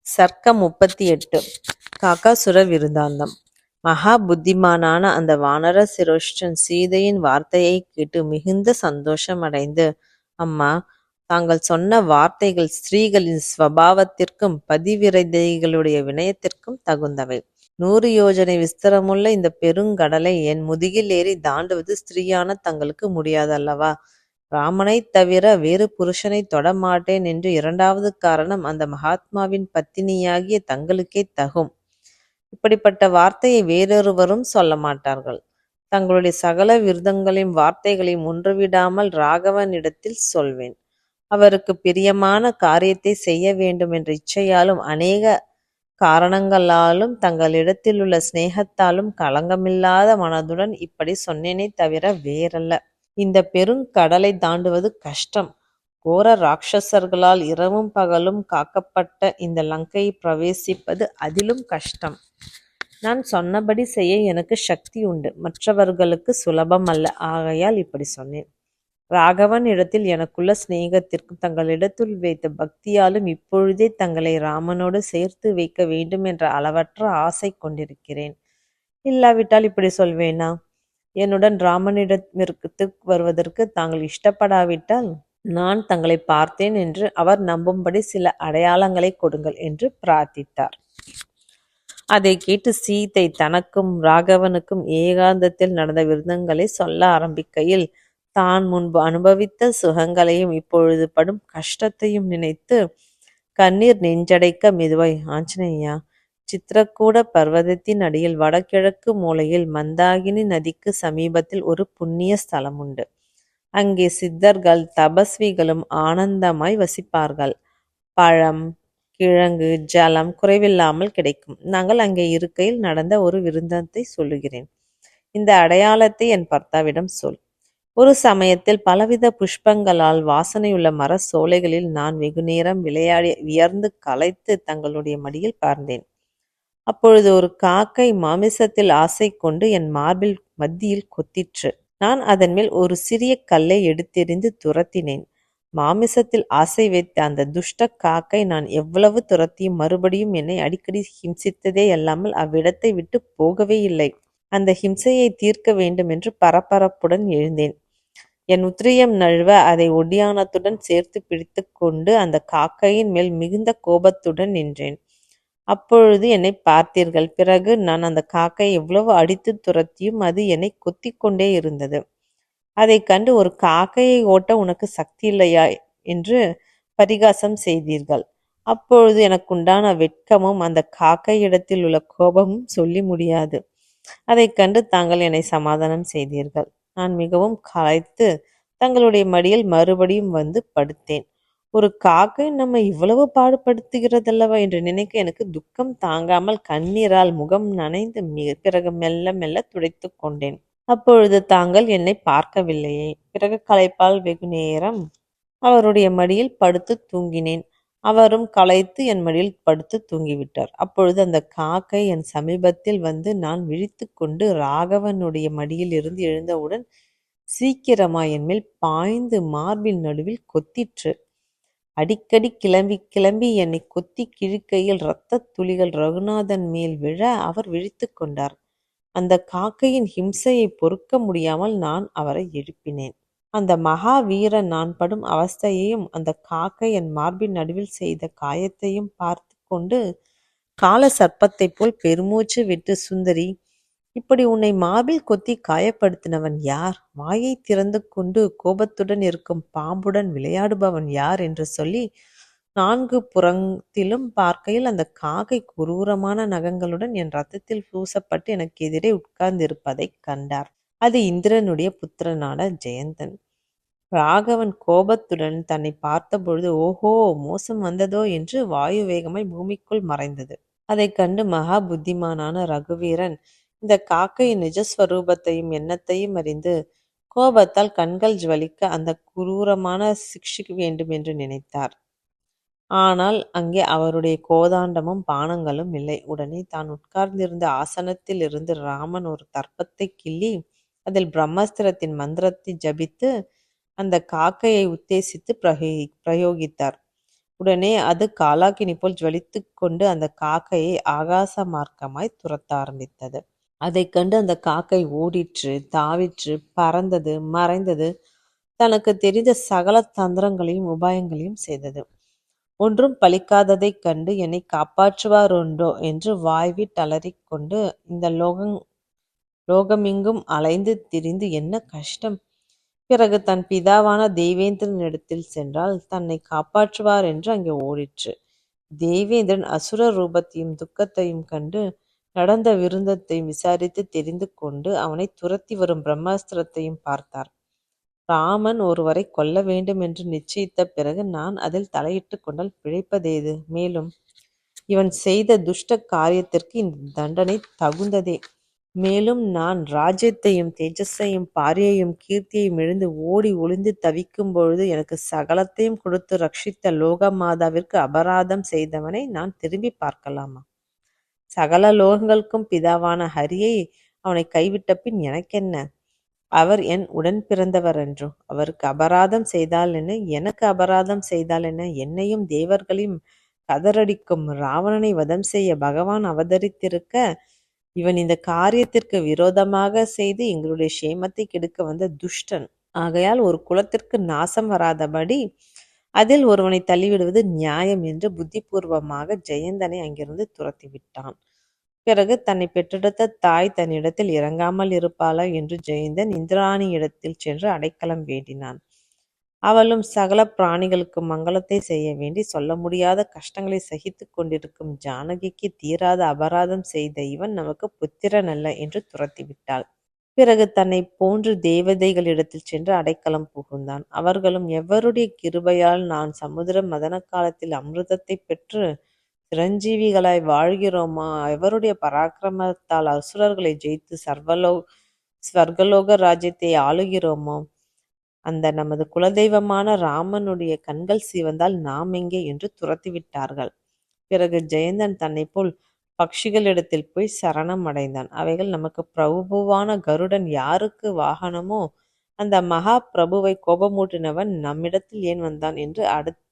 சர்க்கம் 38. காகாசுர விருத்தாந்தம். மகா புத்திமானான அந்த வானர சிரேஷ்டன் சீதையின் வார்த்தையைக் கேட்டு மிகுந்த சந்தோஷம் அடைந்து, அம்மா, தாங்கள் சொன்ன வார்த்தைகள் ஸ்திரீகளின் ஸ்வபாவத்திற்கும் பதிவிரதைகளுடைய வினயத்திற்கும் தகுந்தவை. 100 யோஜனை விஸ்தரமுள்ள இந்த பெருங்கடலை என் முதுகில் ஏறி தாண்டுவது ஸ்திரீயான தங்களுக்கு முடியாதல்லவா? ராமனைத் தவிர வேறு புருஷனைத் தொடமாட்டேன் என்று இரண்டாவது காரணம் அந்த மகாத்மாவின் பத்தினியாகிய தங்களுக்கே தகும். இப்படிப்பட்ட வார்த்தையை வேறொருவரும் சொல்ல மாட்டார்கள். தங்களுடைய சகல விருதங்களையும் வார்த்தைகளையும் ஒன்றுவிடாமல் ராகவனிடத்தில் சொல்வேன். அவருக்கு பிரியமான காரியத்தை செய்ய வேண்டும் என்ற இச்சையாலும் அநேக காரணங்களாலும் தங்களிடத்திலுள்ள சிநேகத்தாலும் களங்கமில்லாத மனதுடன் இப்படி சொன்னேனே தவிர வேறல்ல. இந்த பெருங்கடலை தாண்டுவது கஷ்டம். கோர ராட்சசர்களால் இரவும் பகலும் காக்கப்பட்ட இந்த லங்கையை பிரவேசிப்பது அதிலும் கஷ்டம். நான் சொன்னபடி செய்ய எனக்கு சக்தி உண்டு, மற்றவர்களுக்கு சுலபம் அல்ல. ஆகையால் இப்படி சொன்னேன். ராகவன் இடத்தில் எனக்குள்ள சிநேகத்திற்கும் தங்களிடத்தில் வைத்த பக்தியாலும் இப்பொழுதே தங்களை ராமனோடு சேர்த்து வைக்க வேண்டும் என்ற அளவற்ற ஆசை கொண்டிருக்கிறேன். இல்லாவிட்டால் இப்படி சொல்வேனா? என்னுடன் ராமனிடமிற்கு வருவதற்கு தாங்கள் இஷ்டப்படாவிட்டால் நான் தங்களை பார்த்தேன் என்று அவர் நம்பும்படி சில அடையாளங்களை கொடுங்கள் என்று பிரார்த்தித்தார். அதை கேட்டு சீதை தனக்கும் ராகவனுக்கும் ஏகாந்தத்தில் நடந்த விருந்தங்களை சொல்ல ஆரம்பிக்கையில் தான் முன்பு அனுபவித்த சுகங்களையும் இப்பொழுது படும் கஷ்டத்தையும் நினைத்து கண்ணீர் நெஞ்சடைக்க மெதுவாய், ஆஞ்சநேயா, சித்திரக்கூட பர்வதத்தின் அடியில் வடகிழக்கு மூலையில் மந்தாகினி நதிக்கு சமீபத்தில் ஒரு புண்ணிய ஸ்தலம் உண்டு. அங்கே சித்தர்கள் தபஸ்விகளும் ஆனந்தமாய் வசிப்பார்கள். பழம், கிழங்கு, ஜலம் குறைவில்லாமல் கிடைக்கும். நாங்கள் அங்கே இருக்கையில் நடந்த ஒரு விருந்தத்தை சொல்லுகிறேன். இந்த அடையாளத்தை என் பர்த்தாவிடம் சொல். ஒரு சமயத்தில் பலவித புஷ்பங்களால் வாசனையுள்ள மர சோலைகளில் நான் வெகுநேரம் விளையாடி வியர்ந்து களைத்து தங்களுடைய மடியில் பார்ந்தேன். அப்பொழுது ஒரு காக்கை மாமிசத்தில் ஆசை கொண்டு என் மார்பில் மத்தியில் கொத்திற்று. நான் அதன் மேல் ஒரு சிறிய கல்லை எடுத்தெறிந்து துரத்தினேன். மாமிசத்தில் ஆசை வைத்த அந்த துஷ்ட காக்கை நான் எவ்வளவு துரத்தியும் மறுபடியும் என்னை அடிக்கடி ஹிம்சித்ததே அல்லாமல் அவ்விடத்தை விட்டு போகவே இல்லை. அந்த ஹிம்சையை தீர்க்க வேண்டும் என்று பரபரப்புடன் எழுந்தேன். என் உத்திரியம் நழுவ அதை ஒடியானத்துடன் சேர்த்து பிடித்து கொண்டு அந்த காக்கையின் மேல் மிகுந்த கோபத்துடன் நின்றேன். அப்பொழுது என்னை பார்த்தீர்கள். பிறகு நான் அந்த காக்கை எவ்வளவு அடித்து துரத்தியும் அது என்னை கொத்தி கொண்டே இருந்தது. அதை கண்டு ஒரு காக்கையை ஓட்ட உனக்கு சக்தி இல்லையா என்று பரிகாசம் செய்தீர்கள். அப்பொழுது எனக்குண்டான வெட்கமும் அந்த காக்கையிடத்தில் உள்ள கோபமும் சொல்லி முடியாது. அதை கண்டு தாங்கள் என்னை சமாதானம் செய்தீர்கள். நான் மிகவும் களைத்து தங்களுடைய மடியில் மறுபடியும் வந்து படுத்தேன். ஒரு காக்கை நம்மை இவ்வளவு பாடுபடுத்துகிறதல்லவா என்று நினைக்க எனக்கு துக்கம் தாங்காமல் கண்ணீரால் முகம் நனைந்து பிறகு மெல்ல மெல்ல துடைத்து கொண்டேன். அப்பொழுது தாங்கள் என்னை பார்க்கவில்லையே. பிறகு களைப்பால் வெகு நேரம் அவருடைய மடியில் படுத்து தூங்கினேன். அவரும் களைத்து என் மடியில் படுத்து தூங்கிவிட்டார். அப்பொழுது அந்த காக்கை என் சமீபத்தில் வந்து நான் விழித்து கொண்டு ராகவனுடைய மடியில் இருந்து எழுந்தவுடன் சீக்கிரமாய் என் மேல் பாய்ந்து மார்பின் நடுவில் கொத்திற்று. அடிக்கடி கிளம்பி கிளம்பி என்னை கொத்தி கிழிக்கையில் இரத்தத் துளிகள் ரகுநாதன் மேல் விழ அவர் விழித்து கொண்டார். அந்த காக்கையின் ஹிம்சையை பொறுக்க முடியாமல் நான் அவரை எழுப்பினேன். அந்த மகா வீரன் நான் படும் அவஸ்தையையும் அந்த காக்கை என் மார்பின் நடுவில் செய்த காயத்தையும் பார்த்து கொண்டு கால சர்ப்பத்தைப் போல் பெருமூச்சு விட்டு, சுந்தரி, இப்படி உன்னை மார்பில் கொத்தி காயப்படுத்தினவன் யார்? வாயை திறந்து கொண்டு கோபத்துடன் இருக்கும் பாம்புடன் விளையாடுபவன் யார் என்று சொல்லி 4 புறத்திலும் பார்க்கையில் அந்த காக்கை குரூரமான நகங்களுடன் என் ரத்தத்தில் பூசப்பட்டு எனக்கு எதிரே உட்கார்ந்திருப்பதைக் கண்டார். அது இந்திரனுடைய புத்திரனான ஜெயந்தன். ராகவன் கோபத்துடன் தன்னை பார்த்தபொழுது, ஓஹோ, மோசம் வந்ததோ என்று வாயு வேகமாய் பூமிக்குள் மறைந்தது. அதை கண்டு மகா புத்திமானான ரகுவீரன் இந்த காக்கையின் நிஜஸ்வரூபத்தையும் எண்ணத்தையும் அறிந்து கோபத்தால் கண்கள் ஜுவலிக்க அந்த குரூரமான சிக்ஷிக்க வேண்டும் என்று நினைத்தார். ஆனால் அங்கே அவருடைய கோதாண்டமும் பானங்களும் இல்லை. உடனே தான் உட்கார்ந்திருந்த ஆசனத்தில் இருந்து ராமன் ஒரு தர்ப்பத்தை கிள்ளி அதில் பிரம்மஸ்திரத்தின் மந்திரத்தை ஜபித்து அந்த காக்கையை உத்தேசித்து பிரயோகித்தார். உடனே அது காலாக்கினி போல் ஜுவலித்துக் கொண்டு அந்த காக்கையை ஆகாச மார்க்கமாய் துரத்த ஆரம்பித்தது. அதைக் கண்டு அந்த காக்கை ஓடிற்று, தாவிற்று, பறந்தது, மறைந்தது, தனக்குத் தெரிந்த சகல தந்திரங்களையும் உபாயங்களையும் செய்தது. ஒன்றும் பலிக்காததைக் கண்டு என்னைக் காப்பாற்றுவாருண்டோ என்று வாய்விட்டலறிக் கொண்டு இந்த லோகமெங்கும் அலைந்து திரிந்து என்ன கஷ்டம்! பிறகு தன் பிதாவான தேவேந்திரனிடத்தில் சென்றால் தன்னைக் காப்பாற்றுவார் என்று அங்கே ஓடிற்று. தேவேந்திரன் அசுர ரூபத்தையும் துக்கத்தையும் கண்டு நடந்த விருந்தத்தையும் விசாரித்து தெரிந்து கொண்டு அவனைத் துரத்தி வரும் பிரம்மாஸ்திரத்தையும் பார்த்தார். ராமன் ஒருவரை கொல்ல வேண்டும் என்று நிச்சயித்த பிறகு நான் அதில் தலையிட்டுக் கொண்டால் பிழைப்பதேது? மேலும் இவன் செய்த துஷ்ட காரியத்திற்கு இந்த தண்டனை தகுந்ததே. மேலும் நான் ராஜ்யத்தையும் தேஜஸையும் பாரியையும் கீர்த்தியையும் இழந்து ஓடி ஒளிந்து தவிக்கும் பொழுது எனக்கு சகலத்தையும் கொடுத்து ரட்சித்த லோக மாதாவிற்கு அபராதம் செய்தவனை நான் திரும்பி பார்க்கலாமா? சகல லோகங்களுக்கும் பிதாவான ஹரியை அவனை கைவிட்ட பின் எனக்கென்ன? அவர் என் உடன் பிறந்தவரன்றோ? அவருக்கு அபராதம் செய்தால் என்ன, எனக்கு அபராதம் செய்தால் என்ன? என்னையும் தேவர்களையும் கதறடிக்கும் ராவணனை வதம் செய்ய பகவான் அவதரித்திருக்க, இவன் இந்த காரியத்திற்கு விரோதமாக செய்து எங்களுடைய சேமத்தை கெடுக்க வந்த துஷ்டன். ஆகையால் ஒரு குலத்திற்கு நாசம் வராதபடி அதில் ஒருவனை தள்ளிவிடுவது நியாயம் என்று புத்திபூர்வமாக ஜெயந்தனை அங்கிருந்து துரத்திவிட்டான். பிறகு தன்னை பெற்றெடுத்த தாய் தன்னிடத்தில் இறங்காமல் இருப்பாளா என்று ஜெயந்தன் இந்திராணியிடத்தில் சென்று அடைக்கலம் வேண்டினான். அவளும் சகல பிராணிகளுக்கு மங்களத்தை செய்ய வேண்டி சொல்ல முடியாத கஷ்டங்களை சகித்து கொண்டிருக்கும் ஜானகிக்கு தீராத அபராதம் செய்த இவன் நமக்கு புத்திரன் அல்ல என்று துரத்திவிட்டாள். பிறகு தன்னை போன்று தேவதைகளிடத்தில் சென்று அடைக்கலம் புகுந்தான். அவர்களும் எவருடைய கிருபையால் நான் சமுத்திர மதன காலத்தில் அமிர்தத்தை பெற்று சிரஞ்சீவிகளாய் வாழ்கிறோமோ, எவருடைய பராக்கிரமத்தால் அசுரர்களை ஜெயித்து ஸ்வர்கலோக ராஜ்யத்தை ஆளுகிறோமோ, அந்த நமது குலதெய்வமான ராமனுடைய கண்கள் சிவந்தால் நாம் எங்கே என்று துரத்திவிட்டார்கள். பிறகு ஜெயந்தன் தன்னை போல் பக்ஷிகளிடத்தில் போய் சரணம் அடைந்தான். அவைகள் நமக்கு பிரபுவான கருடன் யாருக்கு வாகனமோ அந்த மகா பிரபுவை கோபமூட்டினவன் நம்மிடத்தில் ஏன் வந்தான் என்று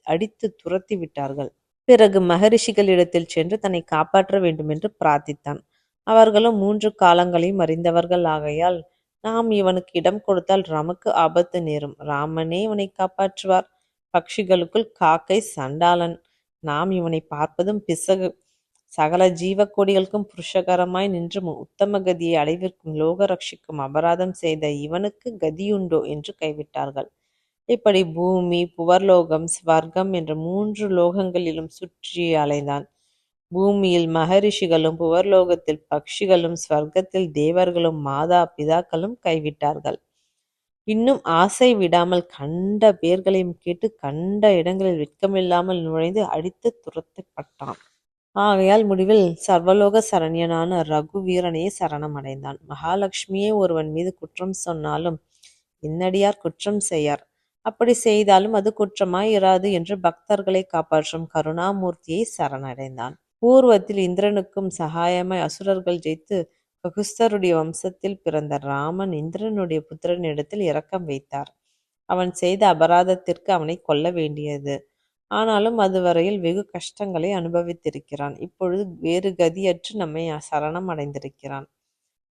அடித்து துரத்தி விட்டார்கள். பிறகு மகரிஷிகளிடத்தில் சென்று தன்னை காப்பாற்ற வேண்டுமென்று பிரார்த்தித்தான். அவர்களும் 3 காலங்களையும் அறிந்தவர்கள் ஆகையால் நாம் இவனுக்கு இடம் கொடுத்தால் நமக்கு ஆபத்து நேரும். ராமனே இவனை காப்பாற்றுவார். பக்ஷிகளுக்குள் காக்கை சண்டாளன். நாம் இவனை பார்ப்பதும் பிசகு. சகல ஜீவ கோடிகளுக்கும் புருஷகரமாய் நின்று உத்தம கதியை அடைவிற்கும் லோக ரட்சிக்கும் அபராதம் செய்த இவனுக்கு கதியுண்டோ என்று கைவிட்டார்கள். இப்படி பூமி, புவர்லோகம், ஸ்வர்க்கம் என்ற 3 லோகங்களிலும் சுற்றி அலைந்தான். பூமியில் மகரிஷிகளும், புவர்லோகத்தில் பக்ஷிகளும், ஸ்வர்க்கத்தில் தேவர்களும், மாதா பிதாக்களும் கைவிட்டார்கள். இன்னும் ஆசை விடாமல் கண்ட பேர்களையும் கேட்டு கண்ட இடங்களில் வெட்கமில்லாமல் நுழைந்து அடித்து துரத்தப்பட்டான். ஆகையால் முடிவில் சர்வலோக சரண்யனான ரகுவீரனையே சரணம் அடைந்தான். மகாலட்சுமியே ஒருவன் மீது குற்றம் சொன்னாலும் என்னடியார் குற்றம் செய்யார். அப்படி செய்தாலும் அது குற்றமாய் இராது என்று பக்தர்களை காப்பாற்றும் கருணாமூர்த்தியை சரணடைந்தான். பூர்வத்தில் இந்திரனுக்கும் சகாயமாய் அசுரர்கள் ஜெயித்து ககுஸ்தருடைய வம்சத்தில் பிறந்த ராமன் இந்திரனுடைய புத்திரனிடத்தில் இரக்கம் வைத்தார். அவன் செய்த அபராதத்திற்கு அவனை கொல்ல வேண்டியது. ஆனாலும் அதுவரையில் வெகு கஷ்டங்களை அனுபவித்திருக்கிறான். இப்பொழுது வேறு கதியற்று நம்மை சரணம் அடைந்திருக்கிறான்.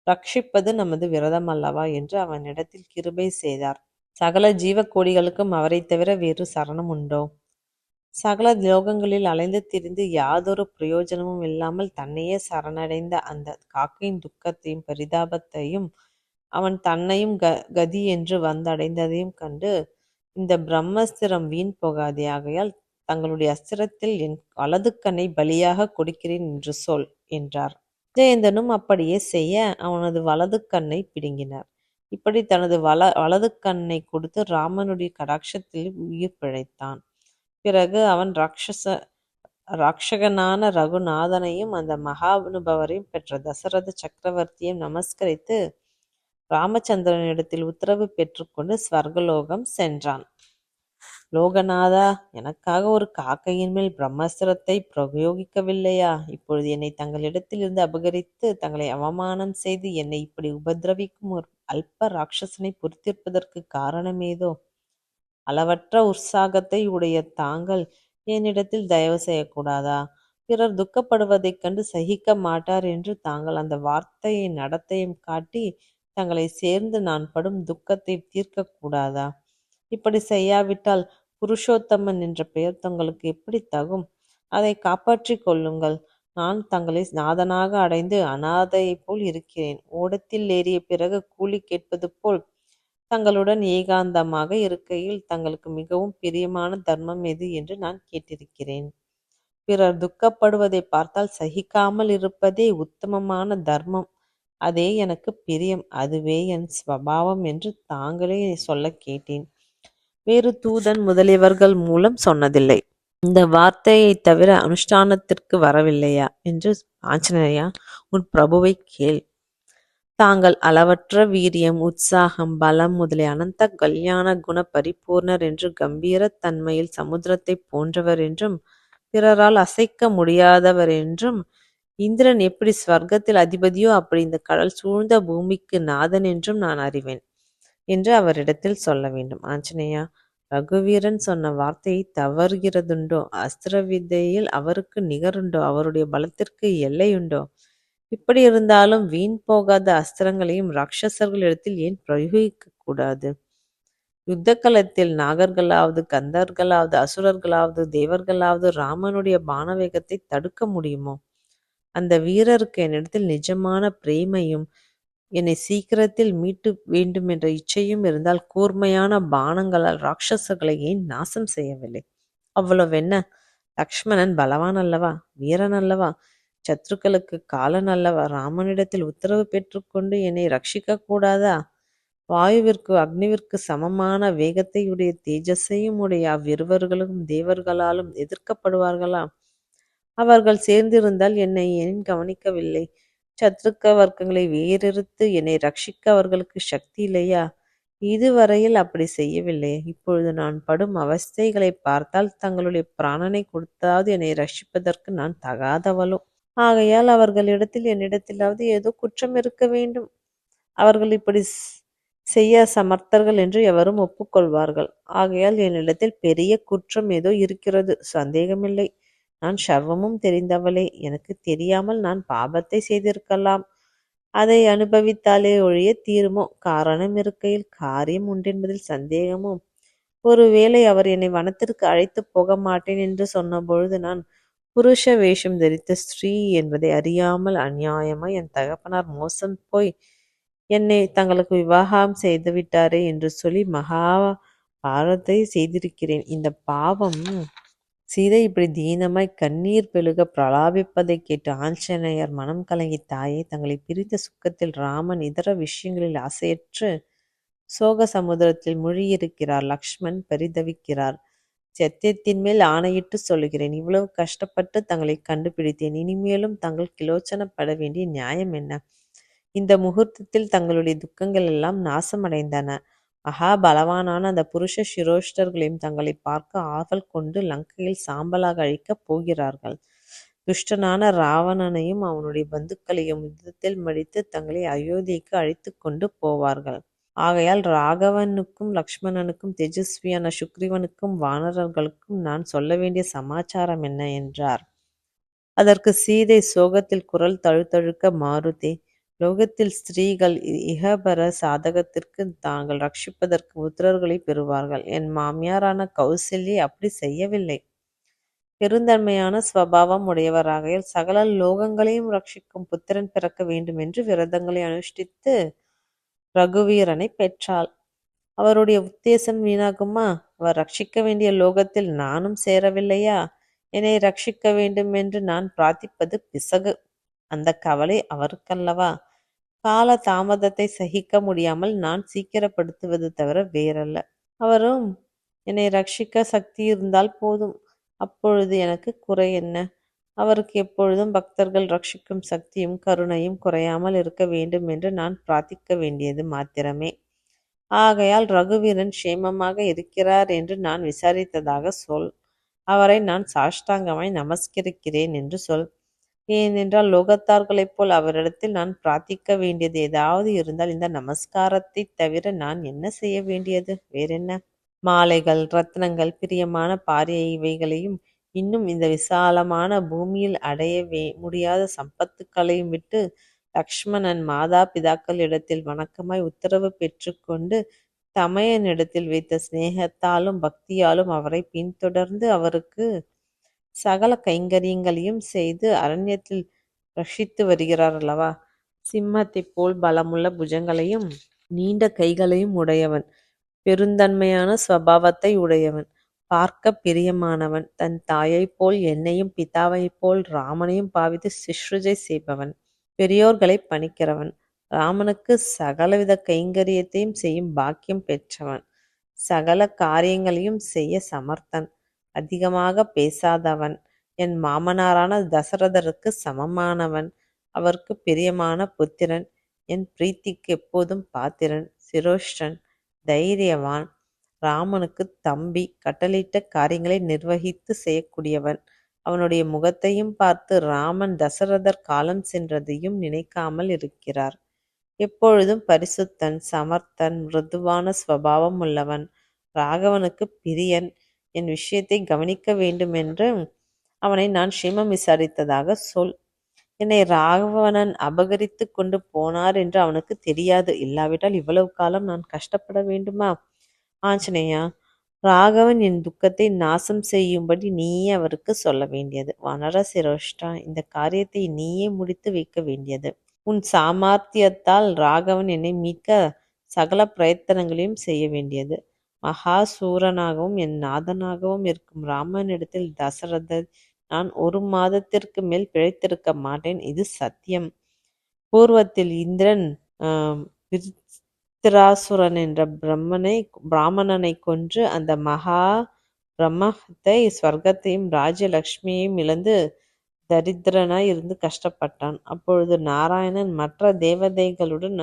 ரட்சிப்பது நமது விரதம் அல்லவா என்று அவனிடத்தில் கிருபை செய்தார். சகல ஜீவ கோடிகளுக்கும் அவரை தவிர வேறு சரணம் உண்டோ? சகல லோகங்களில் அலைந்து திரிந்து யாதொரு பிரயோஜனமும் இல்லாமல் தன்னையே சரணடைந்த அந்த காக்கையின் துக்கத்தையும் பரிதாபத்தையும் அவன் தன்னையும் கதி என்று வந்தடைந்ததையும் கண்டு இந்த பிரம்மஸ்திரம் வீண் போகாதே. ஆகையால் தங்களுடைய அஸ்திரத்தில் என் வலது கண்ணை பலியாக கொடுக்கிறேன் என்று சொல் என்றார். ஜெயந்தனும் அப்படியே செய்ய அவனது வலது கண்ணை பிடுங்கினார். இப்படி தனது வலது கண்ணை கொடுத்து ராமனுடைய கடாட்சத்தில் உயிர் பிழைத்தான். பிறகு அவன் ராட்சகனான ரகுநாதனையும் அந்த மகானுபவரையும் பெற்ற தசரத சக்கரவர்த்தியையும் நமஸ்கரித்து ராமச்சந்திரனிடத்தில் உத்தரவு பெற்றுக்கொண்டு ஸ்வர்கலோகம் சென்றான். லோகநாதா, எனக்காக ஒரு காக்கையின் மேல் பிரம்மஸ்திரத்தை பிரயோகிக்கவில்லையா? இப்பொழுது என்னை தங்களிடத்தில் இருந்து அபகரித்து தங்களை அவமானம் செய்து என்னை இப்படி உபதிரவிக்கும் ஒரு அல்ப ராட்சசனை பொறுத்திருப்பதற்கு காரணமேதோ? அளவற்ற உற்சாகத்தை உடைய தாங்கள் என்னிடத்தில் தயவு செய்யக்கூடாதா? பிறர் துக்கப்படுவதைக் கண்டு சகிக்க மாட்டார் என்று தாங்கள் அந்த வார்த்தையை நடத்தையும் காட்டி தங்களை சேர்ந்து நான் படும் துக்கத்தை தீர்க்கக் கூடாதா? இப்படி செய்யாவிட்டால் புருஷோத்தமன் என்ற பெயர் தங்களுக்கு எப்படி தகும்? அதை காப்பாற்றிக் கொள்ளுங்கள். நான் தங்களை நாதனாக அடைந்து அனாதையைப் போல் இருக்கிறேன். ஓடத்தில் ஏறிய பிறகு கூலி கேட்பது போல் தங்களுடன் ஏகாந்தமாக இருக்கையில் தங்களுக்கு மிகவும் பிரியமான தர்மம் எது என்று நான் கேட்டிருக்கிறேன். பிறர் துக்கப்படுவதை பார்த்தால் சகிக்காமல் இருப்பதே உத்தமமான தர்மம். அதே எனக்கு பிரியம். அதுவே என் ஸ்வபாவம் என்று தாங்களே சொல்லக் கேட்டேன். வேறு தூதன் முதலியவர்கள் மூலம் சொன்னதில்லை. இந்த வார்த்தையைத் தவிர அனுஷ்டானத்திற்கு வரவில்லையா என்று ஆஞ்சநேயா, உன் பிரபுவைக் கேள். தாங்கள் அளவற்ற வீரியம், உற்சாகம், பலம் முதலிய அனந்த கல்யாண குண பரிபூர்ணர் என்று கம்பீரத் தன்மையில் சமுத்திரத்தைப் போன்றவர் என்றும் பிறரால் அசைக்க முடியாதவர் என்றும் இந்திரன் எப்படி ஸ்வர்க்கத்தில் அதிபதியோ அப்படி இந்த கடல் சூழ்ந்த பூமிக்கு நாதன் என்றும் நான் அறிவேன் என்று அவரிடத்தில் சொல்ல வேண்டும். ஆஞ்சநேயா, ரகுவீரன் சொன்ன வார்த்தையை தவறுகிறதுண்டோ? அஸ்திர வித்தையில் அவருக்கு நிகருண்டோ? அவருடைய பலத்திற்கு எல்லையுண்டோ? இப்படி இருந்தாலும் வீண் போகாத அஸ்திரங்களையும் ராட்சசர்களிடத்தில் ஏன் பிரயோகிக்க கூடாது? யுத்த களத்தில் நாகர்களாவது, கந்தர்களாவது, அசுரர்களாவது, தேவர்களாவது ராமனுடைய பானவேகத்தை தடுக்க முடியுமோ? அந்த வீரருக்கு என்னிடத்தில் நிஜமான பிரேமையும் என்னை சீக்கிரத்தில் மீட்டு வேண்டுமென்ற இச்சையும் இருந்தால் கூர்மையான பானங்களால் ராட்சசர்களை ஏன் நாசம் செய்யவில்லை? அவ்வளவென்ன, லக்ஷ்மணன் பலவான் அல்லவா? வீரன் அல்லவா? சத்ருக்களுக்கு காலன் அல்லவா? ராமனிடத்தில் உத்தரவு பெற்றுக்கொண்டு என்னை ரட்சிக்க கூடாதா? வாயுவிற்கு அக்னிவிற்கு சமமான வேகத்தையுடைய தேஜஸையும் உடைய அவ்விருவர்களும் தேவர்களாலும் எதிர்க்கப்படுவார்களா? அவர்கள் சேர்ந்திருந்தால் என்னை ஏன் கவனிக்கவில்லை? சத்ருக்க வர்க்கங்களை வேறறுத்து என்னை ரட்சிக்க அவர்களுக்கு சக்தி இல்லையா? இதுவரையில் அப்படி செய்யவில்லை. இப்பொழுது நான் படும் அவஸ்தைகளை பார்த்தால் தங்களுடைய பிராணனை கொடுத்தாவது என்னை ரட்சிப்பதற்கு நான் தகாதவளோ? ஆகையால் அவர்களிடத்தில் என்னிடத்திலாவது ஏதோ குற்றம் இருக்க வேண்டும். அவர்கள் இப்படி செய்ய சமர்த்தர்கள் என்று எவரும் ஒப்புக்கொள்வார்கள். ஆகையால் என்னிடத்தில் பெரிய குற்றம் ஏதோ இருக்கிறது, சந்தேகமில்லை. நான் சர்வமும் தெரிந்தவளே. எனக்கு தெரியாமல் நான் பாபத்தை செய்திருக்கலாம். அதை அனுபவித்தாலே ஒழிய தீருமோ? காரணம் இருக்கையில் காரியம் உண்டென்பதில் சந்தேகமோ? ஒருவேளை அவர் என்னை வனத்திற்கு அழைத்துப் போக மாட்டேன் என்று சொன்னபொழுது நான் புருஷ வேஷம் தரித்த ஸ்திரீ என்பதை அறியாமல் அநியாயமாய் என் தகப்பனார் மோசம் போய் என்னை தங்களுக்கு விவாகம் செய்து விட்டாரே என்று சொல்லி மகா பாரத்தை செய்திருக்கிறேன். இந்த பாவம். சீதை இப்படி தீனமாய் கண்ணீர் பெருக பிரலாபிப்பதைக் கேட்டு ஆஞ்சநேயர் மனம் கலங்கி, தாயே, தங்களை பிரிந்த சுக்கத்தில் ராமன் இதர விஷயங்களில் ஆசையற்று சோக சமுத்திரத்தில் மூழ்கியிருக்கிறார். லக்ஷ்மண் பரிதவிக்கிறார். சத்தியத்தின் மேல் ஆணையிட்டு சொல்லுகிறேன், இவ்வளவு கஷ்டப்பட்டு தங்களை கண்டுபிடித்தேன். இனிமேலும் தங்கள் கிலோச்சனப்பட வேண்டிய நியாயம் என்ன? இந்த முகூர்த்தத்தில் தங்களுடைய துக்கங்கள் எல்லாம் நாசமடைந்தன. மகா பலவானான அந்த புருஷ சிரோஷ்டர்களையும் தங்களை பார்க்க ஆவல் கொண்டு லங்கையில் சாம்பலாக அழிக்கப் போகிறார்கள். துஷ்டனான ராவணனையும் அவனுடைய பந்துக்களையும் யுத்தத்தில் மடித்து தங்களை அயோத்திக்கு அழைத்து கொண்டு போவார்கள். ஆகையால் ராகவனுக்கும் லக்ஷ்மணனுக்கும் தேஜஸ்வியான சுக்ரீவனுக்கும் வானரர்களுக்கும் நான் சொல்ல வேண்டிய சமாச்சாரம் என்ன என்றார். அதற்கு சீதை சோகத்தில் குரல் தழுதழுக்க, மாருதே, லோகத்தில் ஸ்திரீகள் இகபர சாதகத்திற்கு தாங்கள் ரட்சிப்பதற்கு புத்திரர்களை பெறுவார்கள். என் மாமியாரான கௌசல்யை அப்படி செய்யவில்லை. பெருந்தன்மையான ஸ்வபாவம் உடையவராகையால் சகல லோகங்களையும் ரட்சிக்கும் புத்திரன் பிறக்க வேண்டும் என்று விரதங்களை அனுஷ்டித்து ரகுவீரனை பெற்றாள். அவருடைய உத்தேசம் வீணாகுமா? அவர் ரட்சிக்க வேண்டிய லோகத்தில் நானும் சேரவில்லையா? என்னை ரட்சிக்க வேண்டும் என்று நான் பிரார்த்திப்பது பிசகு. அந்த கவலை அவருக்கல்லவா? கால தாமதத்தை சகிக்க முடியாமல் நான் சீக்கிரப்படுத்துவது தவிர வேறல்ல. அவரும் என்னை ரட்சிக்க சக்தி இருந்தால் போதும். அப்பொழுது எனக்கு குறை என்ன? அவருக்கு எப்பொழுதும் பக்தர்கள் ரட்சிக்கும் சக்தியும் கருணையும் குறையாமல் இருக்க வேண்டும் என்று நான் பிரார்த்திக்க வேண்டியது மாத்திரமே. ஆகையால் ரகுவீரன் க்ஷேமமாக இருக்கிறார் என்று நான் விசாரித்ததாக சொல். அவரை நான் சாஷ்டாங்கமாய் நமஸ்கரிக்கிறேன் என்று சொல். ஏனென்றால் லோகத்தார்களைப் போல் அவரிடத்தில் நான் பிரார்த்திக்க வேண்டியது ஏதாவது இருந்தால் இந்த நமஸ்காரத்தை தவிர நான் என்ன செய்ய வேண்டியது? வேறென்ன? மாலைகள், ரத்னங்கள், பிரியமான பாரிய இவைகளையும் இன்னும் இந்த விசாலமான பூமியில் அடைய முடியாத சம்பத்துக்களையும் விட்டு லக்ஷ்மணன் மாதா பிதாக்களிடத்தில் வணக்கமாய் உத்தரவு பெற்றுக்கொண்டு தமையனிடத்தில் வைத்த சிநேகத்தாலும் பக்தியாலும் அவரை பின்தொடர்ந்து அவருக்கு சகல கைங்கரியங்களையும் செய்து அரண்யத்தில் ரட்சித்து வருகிறார் அல்லவா. சிம்மத்தைப் போல் பலமுள்ள புஜங்களையும் நீண்ட கைகளையும் உடையவன், பெருந்தன்மையான ஸ்வபாவத்தை உடையவன், பார்க்க பிரியமானவன், தன் தாயைப் போல் என்னையும் பிதாவைப் போல் ராமனையும் பாவித்து சிஷ்ருஜை செய்பவன், பெரியோர்களை பணிக்கிறவன், ராமனுக்கு சகலவித கைங்கரியத்தையும் செய்யும் பாக்கியம் பெற்றவன், சகல காரியங்களையும் செய்ய சமர்த்தன், அதிகமாக பேசாதவன், என் மாமனாரான தசரதருக்கு சமமானவன், அவருக்கு பிரியமான புத்திரன், என் பிரீத்திக்கு எப்போதும் பாத்திரன், சிரோஷ்டன், தைரியவான், ராமனுக்கு தம்பி, கட்டளையிட்ட காரியங்களை நிர்வகித்து செய்யக்கூடியவன், அவனுடைய முகத்தையும் பார்த்து ராமன் தசரதர் காலம் சென்றதையும் நினைக்காமல் இருக்கிறார். எப்பொழுதும் பரிசுத்தன், சமர்த்தன், மிருதுவான ஸ்வபாவம் உள்ளவன், ராகவனுக்கு பிரியன், என் விஷயத்தை கவனிக்க வேண்டுமென்று அவனை நான் க்ஷேமம் விசாரித்ததாக சொல். என்னை ராகவனன் அபகரித்து கொண்டு போனார் என்று அவனுக்கு தெரியாது. இல்லாவிட்டால் இவ்வளவு காலம் நான் கஷ்டப்பட வேண்டுமா? ஆஞ்சநேயா, ராகவன் என் துக்கத்தை நாசம் செய்யும்படி நீயே அவருக்கு சொல்ல வேண்டியது. வானர சிரோஷ்டா, இந்த காரியத்தை நீயே முடித்து வைக்க வேண்டியது. உன் சாமர்த்தியத்தால் ராகவன் என்னை மீட்க சகல பிரயத்தனங்களையும் செய்ய வேண்டியது. மகாசூரனாகவும் என் நாதனாகவும் இருக்கும் ராமனிடத்தில் தசரதர் நான் 1 மாதத்திற்கு மேல் பிழைத்திருக்க மாட்டேன், இது சத்தியம். பூர்வத்தில் இந்திரன் விருத்திராசுரன் என்ற பிராமணனை கொன்று அந்த மகா பிரம்மத்தை, ஸ்வர்க்கத்தையும் ராஜ்யலட்சுமியையும் இழந்து தரித்திரனாய் இருந்து கஷ்டப்பட்டான். அப்பொழுது நாராயணன் மற்ற தேவதைகளுடன்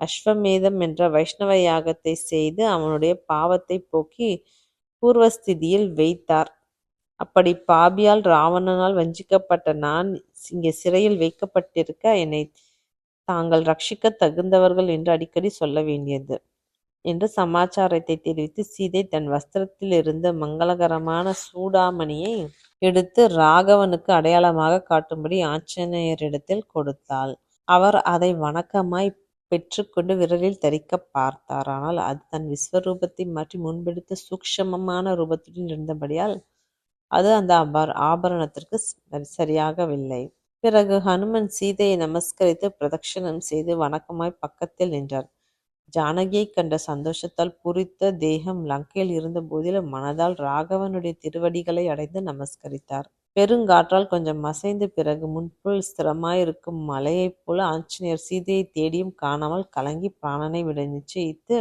அஸ்வமேதம் என்ற வைஷ்ணவ யாகத்தை செய்து அவனுடைய பாவத்தை போக்கி பூர்வஸ்திதியில் வைத்தார். அப்படி பாபியால் ராவணனால் வஞ்சிக்கப்பட்ட நான் இங்கே சிறையில் வைக்கப்பட்டிருக்க என்னை தாங்கள் ரட்சிக்க தகுந்தவர்கள் என்று அடிக்கடி சொல்ல வேண்டியது என்று சமாச்சாரத்தை தெரிவித்து சீதை தன் வஸ்திரத்தில் இருந்த மங்களகரமான சூடாமணியை எடுத்து ராகவனுக்கு அடையாளமாக காட்டும்படி ஆஞ்சநேயரிடத்தில் கொடுத்தாள். அவர் அதை வணக்கமாய் பெற்றுக்கொண்டு விரலில் தரிக்க பார்த்தார். ஆனால் அது தன் விஸ்வரூபத்தை மாற்றி முன்பெடுத்த சூக்ஷமமான ரூபத்துடன் இருந்தபடியால் அது அந்த ஆபரணத்திற்கு சரியாகவில்லை. பிறகு ஹனுமன் சீதையை நமஸ்கரித்து பிரதட்சணம் செய்து வணக்கமாய் பக்கத்தில் நின்றார். ஜானகியை கண்ட சந்தோஷத்தால் பூரித்த தேகம் லங்கையில் இருந்த போதிலும் மனதால் ராகவனுடைய திருவடிகளை அடைந்து நமஸ்கரித்தார். பெருங்காற்றால் கொஞ்சம் அசைந்த பிறகு முன்போல் ஸ்திரமாயிருக்கும் மலையைப் போல ஆஞ்சநேயர் சீதையை தேடியும் காணாமல் கலங்கி பிராணனை விட நிச்சயித்து